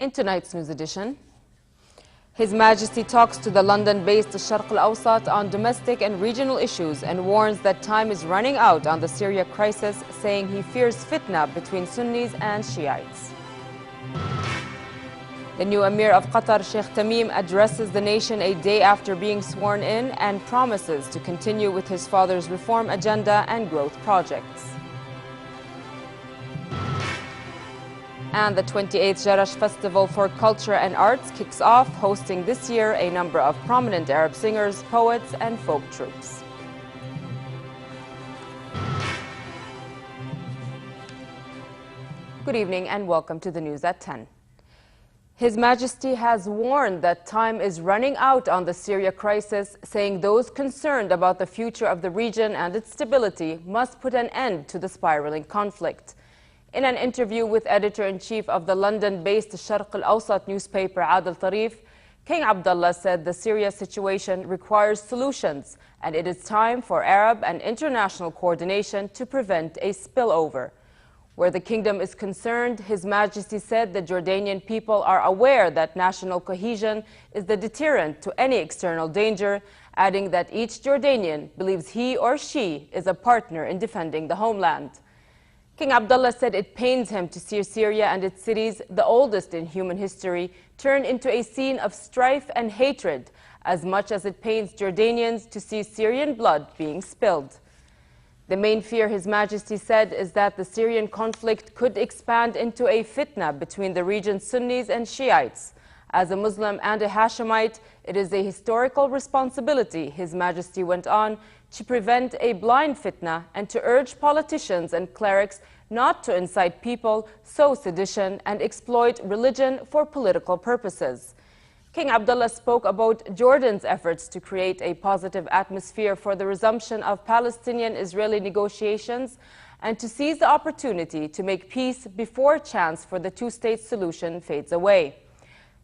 In tonight's news edition, His Majesty talks to the London-based Sharq al-Awsat on domestic and regional issues and warns that time is running out on the Syria crisis, saying he fears fitna between Sunnis and Shiites. The new Emir of Qatar, Sheikh Tamim, addresses the nation a day after being sworn in and promises to continue with his father's reform agenda and growth projects. And the 28th Jarash Festival for Culture and Arts kicks off, hosting this year a number of prominent Arab singers, poets, and folk troupes. Good evening and welcome to the news at 10. His Majesty has warned that time is running out on the Syria crisis, saying those concerned about the future of the region and its stability must put an end to the spiraling conflict. In an interview with editor-in-chief of the London-based Sharq al-Awsat newspaper, Adil Tarif, King Abdullah said the Syria situation requires solutions, and it is time for Arab and international coordination to prevent a spillover. Where the kingdom is concerned, His Majesty said the Jordanian people are aware that national cohesion is the deterrent to any external danger, adding that each Jordanian believes he or she is a partner in defending the homeland. King Abdullah said it pains him to see Syria and its cities, the oldest in human history, turn into a scene of strife and hatred, as much as it pains Jordanians to see Syrian blood being spilled. The main fear, His Majesty said, is that the Syrian conflict could expand into a fitna between the region's Sunnis and Shiites. As a Muslim and a Hashemite, it is a historical responsibility, His Majesty went on, to prevent a blind fitna and to urge politicians and clerics not to incite people, sow sedition, and exploit religion for political purposes. King Abdullah spoke about Jordan's efforts to create a positive atmosphere for the resumption of Palestinian-Israeli negotiations and to seize the opportunity to make peace before chance for the two-state solution fades away.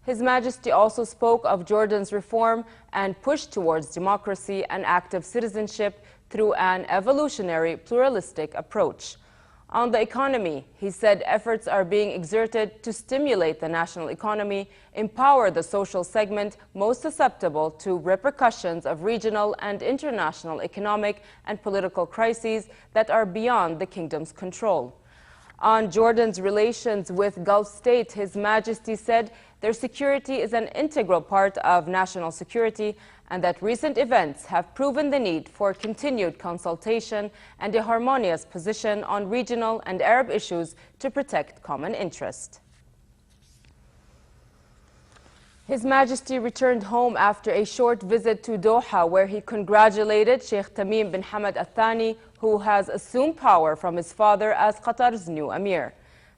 His Majesty also spoke of Jordan's reform and push towards democracy and active citizenship through an evolutionary, pluralistic approach. On the economy, he said efforts are being exerted to stimulate the national economy, empower the social segment most susceptible to repercussions of regional and international economic and political crises that are beyond the kingdom's control. On Jordan's relations with Gulf states, His Majesty said their security is an integral part of national security and that recent events have proven the need for continued consultation and a harmonious position on regional and Arab issues to protect common interest. His Majesty returned home after a short visit to Doha, where he congratulated Sheikh Tamim bin Hamad Al Thani, who has assumed power from his father as Qatar's new Emir.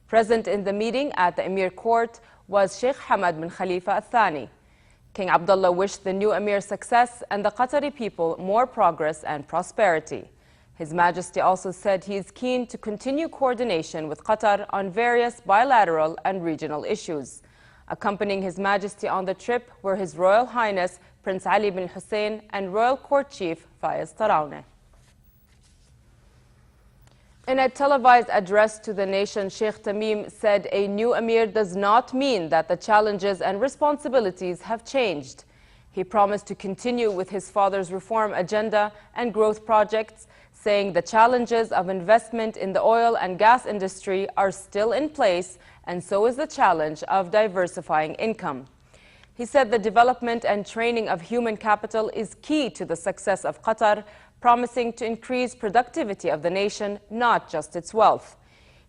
Present in the meeting at the Emir Court was Sheikh Hamad bin Khalifa Al Thani. King Abdullah wished the new Emir success and the Qatari people more progress and prosperity. His Majesty also said he is keen to continue coordination with Qatar on various bilateral and regional issues. Accompanying His Majesty on the trip were His Royal Highness Prince Ali bin Hussein and Royal Court Chief Faiz Tarawne. In a televised address to the nation, Sheikh Tamim said a new Emir does not mean that the challenges and responsibilities have changed. He promised to continue with his father's reform agenda and growth projects, saying the challenges of investment in the oil and gas industry are still in place, and so is the challenge of diversifying income. He said the development and training of human capital is key to the success of Qatar, promising to increase productivity of the nation, not just its wealth.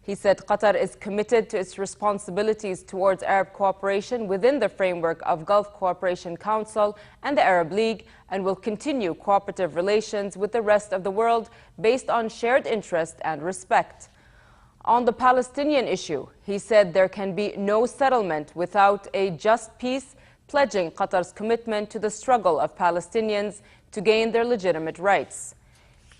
He said Qatar is committed to its responsibilities towards Arab cooperation within the framework of Gulf Cooperation Council and the Arab League, and will continue cooperative relations with the rest of the world based on shared interest and respect. On the Palestinian issue, he said there can be no settlement without a just peace, pledging Qatar's commitment to the struggle of Palestinians to gain their legitimate rights.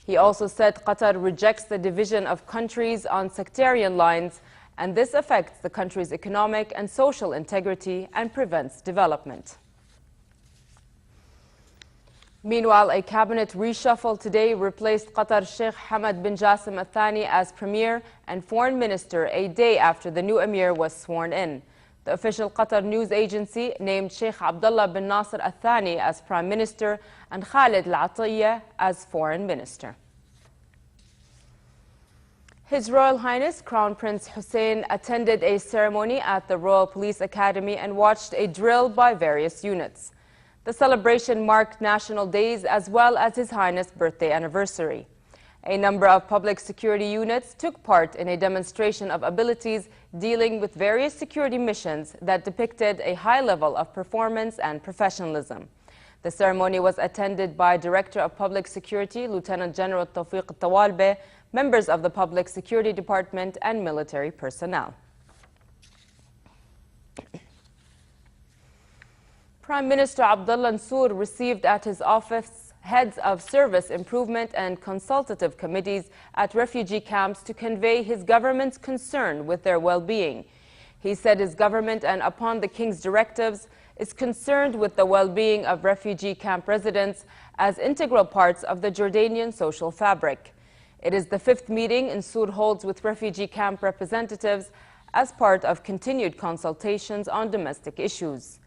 He also said Qatar rejects the division of countries on sectarian lines, and this affects the country's economic and social integrity and prevents development. Meanwhile, a cabinet reshuffle today replaced Qatar's Sheikh Hamad bin Jassim Al Thani as Premier and Foreign Minister a day after the new Emir was sworn in. The official Qatar news agency named Sheikh Abdullah bin Nasser Al Thani as Prime Minister and Khalid Al-Atiyah as Foreign Minister. His Royal Highness Crown Prince Hussein attended a ceremony at the Royal Police Academy and watched a drill by various units. The celebration marked national days as well as His Highness' birthday anniversary. A number of public security units took part in a demonstration of abilities dealing with various security missions that depicted a high level of performance and professionalism. The ceremony was attended by Director of Public Security, Lieutenant General Tawfiq Tawalbe, members of the Public Security Department, and military personnel. Prime Minister Abdullah Nsour received at his office heads of service improvement and consultative committees at refugee camps to convey his government's concern with their well-being. He said his government, and upon the King's directives, is concerned with the well-being of refugee camp residents as integral parts of the Jordanian social fabric. It is the 5th meeting Nsour holds with refugee camp representatives as part of continued consultations on domestic issues.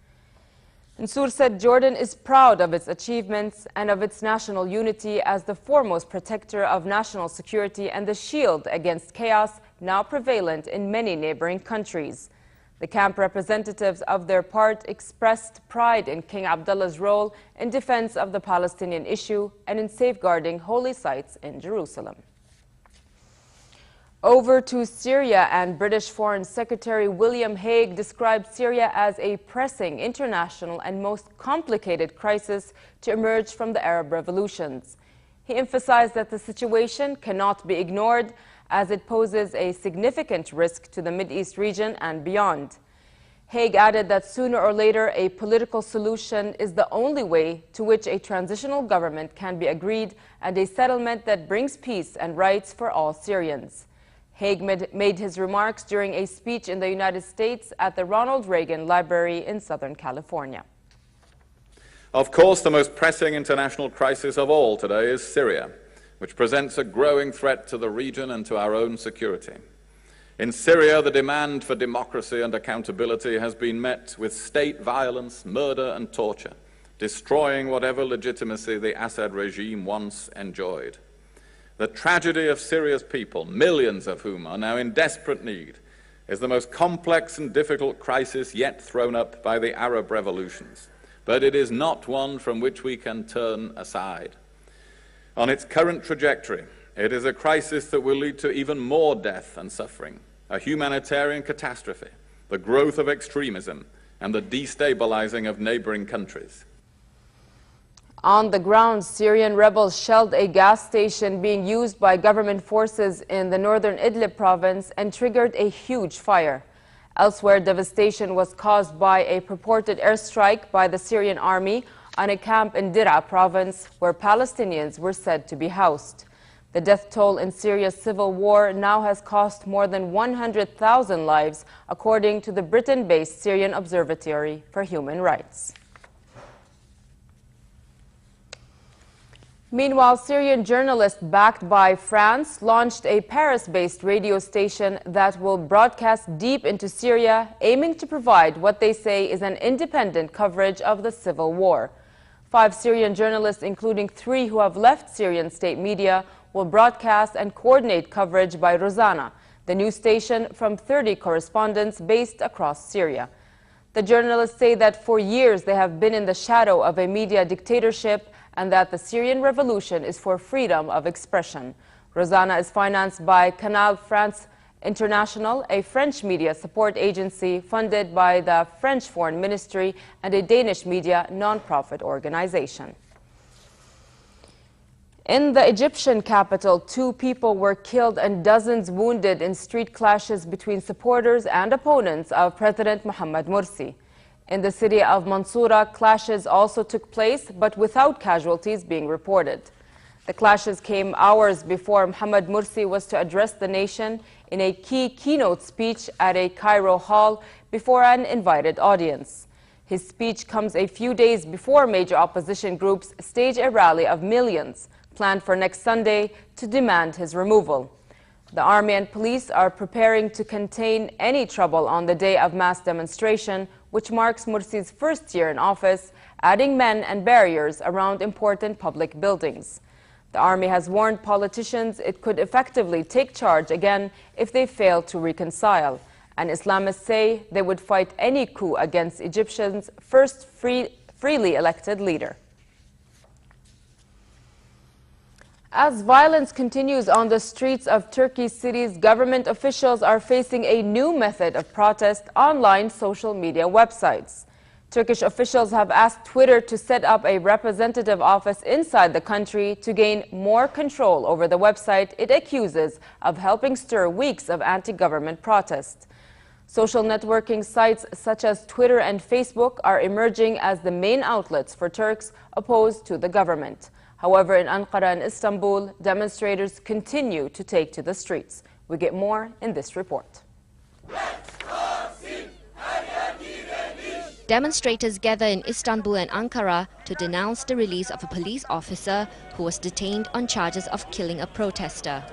Nsour said Jordan is proud of its achievements and of its national unity as the foremost protector of national security and the shield against chaos now prevalent in many neighboring countries. The camp representatives, of their part, expressed pride in King Abdullah's role in defense of the Palestinian issue and in safeguarding holy sites in Jerusalem. Over to Syria, and British Foreign Secretary William Hague described Syria as a pressing international and most complicated crisis to emerge from the Arab revolutions. He emphasized that the situation cannot be ignored as it poses a significant risk to the Mideast region and beyond. Hague added that sooner or later a political solution is the only way to which a transitional government can be agreed and a settlement that brings peace and rights for all Syrians. Hague made his remarks during a speech in the United States at the Ronald Reagan Library in Southern California. Of course, the most pressing international crisis of all today is Syria, which presents a growing threat to the region and to our own security. In Syria, the demand for democracy and accountability has been met with state violence, murder and torture, destroying whatever legitimacy the Assad regime once enjoyed. The tragedy of Syria's people, millions of whom are now in desperate need, is the most complex and difficult crisis yet thrown up by the Arab revolutions. But it is not one from which we can turn aside. On its current trajectory, it is a crisis that will lead to even more death and suffering, a humanitarian catastrophe, the growth of extremism, and the destabilizing of neighboring countries. On the ground, Syrian rebels shelled a gas station being used by government forces in the northern Idlib province and triggered a huge fire. Elsewhere, devastation was caused by a purported airstrike by the Syrian army on a camp in Dir'a province where Palestinians were said to be housed. The death toll in Syria's civil war now has cost more than 100,000 lives, according to the Britain-based Syrian Observatory for Human Rights. Meanwhile, Syrian journalists backed by France launched a Paris-based radio station that will broadcast deep into Syria, aiming to provide what they say is an independent coverage of the civil war. 5 Syrian journalists, including 3 who have left Syrian state media, will broadcast and coordinate coverage by Rosanna, the news station from 30 correspondents based across Syria. The journalists say that for years they have been in the shadow of a media dictatorship and that the Syrian revolution is for freedom of expression. Rosanna is financed by Canal France International, a French media support agency funded by the French Foreign Ministry and a Danish media non-profit organization. In the Egyptian capital, 2 people were killed and dozens wounded in street clashes between supporters and opponents of President Mohamed Morsi. In the city of Mansoura, clashes also took place, but without casualties being reported. The clashes came hours before Mohamed Morsi was to address the nation in a keynote speech at a Cairo hall before an invited audience. His speech comes a few days before major opposition groups stage a rally of millions planned for next Sunday to demand his removal. The army and police are preparing to contain any trouble on the day of mass demonstration, which marks Mursi's first year in office, adding men and barriers around important public buildings. The army has warned politicians it could effectively take charge again if they fail to reconcile. And Islamists say they would fight any coup against Egyptians' first freely elected leader. As violence continues on the streets of Turkey's cities, government officials are facing a new method of protest: online social media websites. Turkish officials have asked Twitter to set up a representative office inside the country to gain more control over the website it accuses of helping stir weeks of anti-government protest. Social networking sites such as Twitter and Facebook are emerging as the main outlets for Turks opposed to the government. However, in Ankara and Istanbul, demonstrators continue to take to the streets. We get more in this report. Demonstrators gather in Istanbul and Ankara to denounce the release of a police officer who was detained on charges of killing a protester.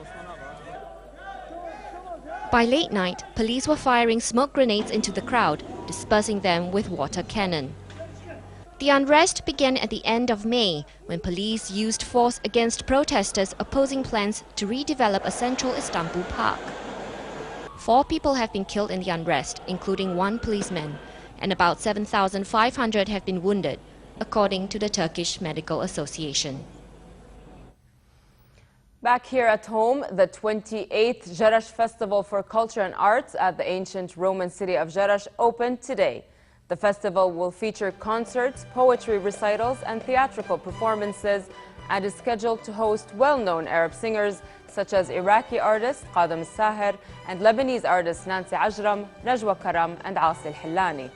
By late night, police were firing smoke grenades into the crowd, dispersing them with water cannon. The unrest began at the end of May, when police used force against protesters opposing plans to redevelop a central Istanbul park. 4 people have been killed in the unrest, including 1 policeman, and about 7,500 have been wounded, according to the Turkish Medical Association. Back here at home, the 28th Jarash Festival for Culture and Arts at the ancient Roman city of Jarash opened today. The festival will feature concerts, poetry recitals, and theatrical performances, and is scheduled to host well-known Arab singers such as Iraqi artist Qadam Sahir and Lebanese artists Nancy Ajram, Najwa Karam, and Asil Hillani.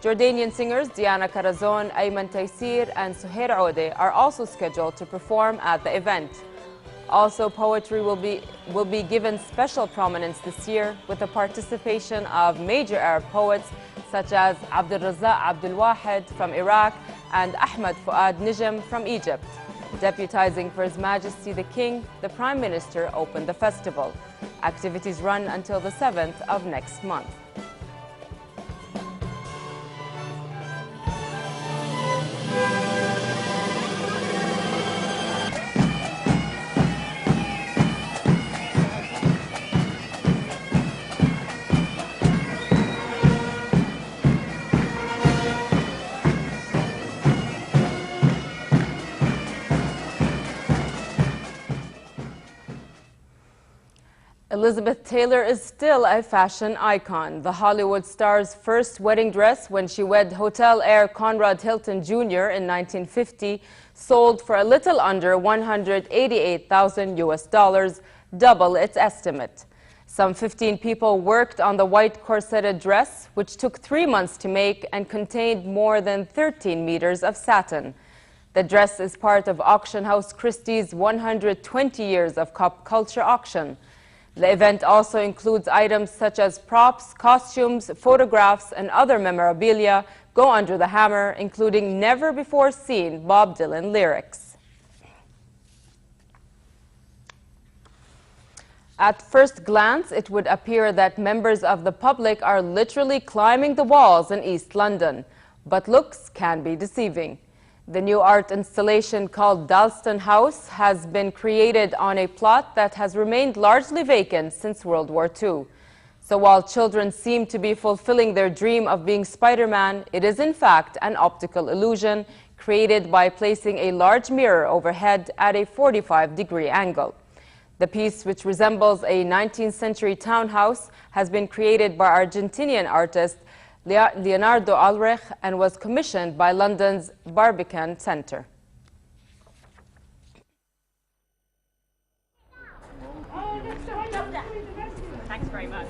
Jordanian singers Diana Karazon, Ayman Taysir, and Suhair Ode are also scheduled to perform at the event. Also, poetry will be given special prominence this year with the participation of major Arab poets such as Abdul Razzaq Abdul Wahid from Iraq and Ahmed Fuad Nijem from Egypt. Deputizing for His Majesty the King, the Prime Minister opened the festival. Activities run until the 7th of next month. Elizabeth Taylor is still a fashion icon. The Hollywood star's first wedding dress, when she wed hotel heir Conrad Hilton Jr. in 1950, sold for a little under $188,000 US, double its estimate. Some 15 people worked on the white corseted dress, which took 3 months to make and contained more than 13 meters of satin. The dress is part of auction house Christie's 120 years of pop culture auction. The event also includes items such as props, costumes, photographs, and other memorabilia go under the hammer, including never-before-seen Bob Dylan lyrics. At first glance, it would appear that members of the public are literally climbing the walls in East London, but looks can be deceiving. The new art installation called Dalston House has been created on a plot that has remained largely vacant since World War II. So while children seem to be fulfilling their dream of being Spider-Man, it is in fact an optical illusion created by placing a large mirror overhead at a 45-degree angle. The piece, which resembles a 19th century townhouse, has been created by Argentinian artist Leonardo Ulrich and was commissioned by London's Barbican Centre. Thanks very much.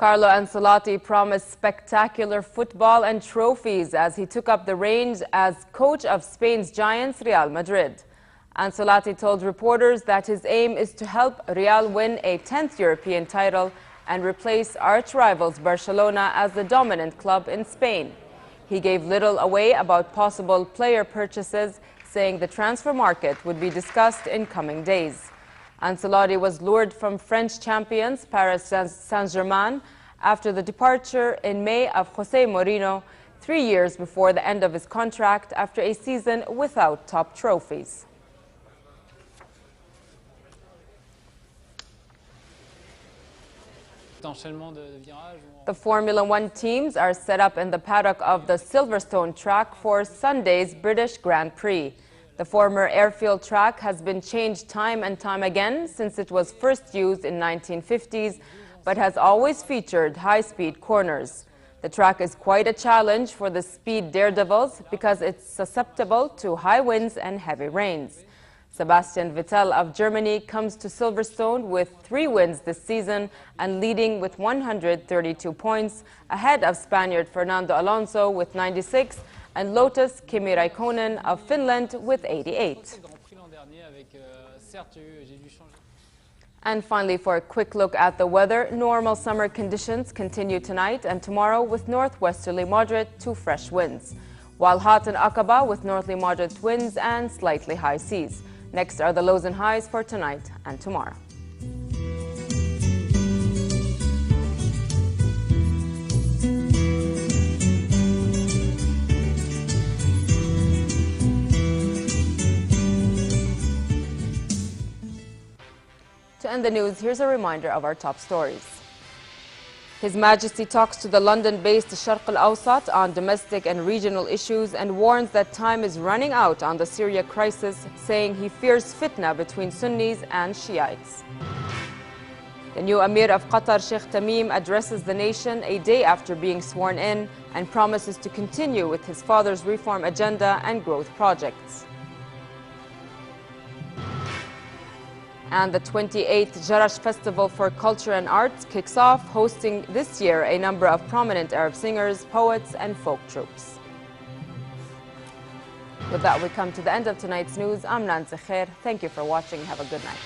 Carlo Ancelotti promised spectacular football and trophies as he took up the reins as coach of Spain's giants Real Madrid. Ancelotti told reporters that his aim is to help Real win a 10th European title and replace arch-rivals Barcelona as the dominant club in Spain. He gave little away about possible player purchases, saying the transfer market would be discussed in coming days. Ancelotti was lured from French champions Paris Saint-Germain after the departure in May of José Mourinho, 3 years before the end of his contract after a season without top trophies. The Formula One teams are set up in the paddock of the Silverstone track for Sunday's British Grand Prix. The former airfield track has been changed time and time again since it was first used in 1950s, but has always featured high-speed corners. The track is quite a challenge for the speed daredevils because it's susceptible to high winds and heavy rains. Sebastian Vettel of Germany comes to Silverstone with 3 wins this season and leading with 132 points, ahead of Spaniard Fernando Alonso with 96 and Lotus Kimi Raikkonen of Finland with 88. And finally, for a quick look at the weather, normal summer conditions continue tonight and tomorrow with northwesterly moderate to fresh winds, while hot in Aqaba with northerly moderate winds and slightly high seas. Next are the lows and highs for tonight and tomorrow. To end the news, here's a reminder of our top stories. His Majesty talks to the London-based Sharq al-Awsat on domestic and regional issues and warns that time is running out on the Syria crisis, saying he fears fitna between Sunnis and Shiites. The new Emir of Qatar, Sheikh Tamim, addresses the nation a day after being sworn in and promises to continue with his father's reform agenda and growth projects. And the 28th Jarash Festival for Culture and Arts kicks off, hosting this year a number of prominent Arab singers, poets, and folk troupes. With that, we come to the end of tonight's news. I'm Nancy Khair. Thank you for watching. Have a good night.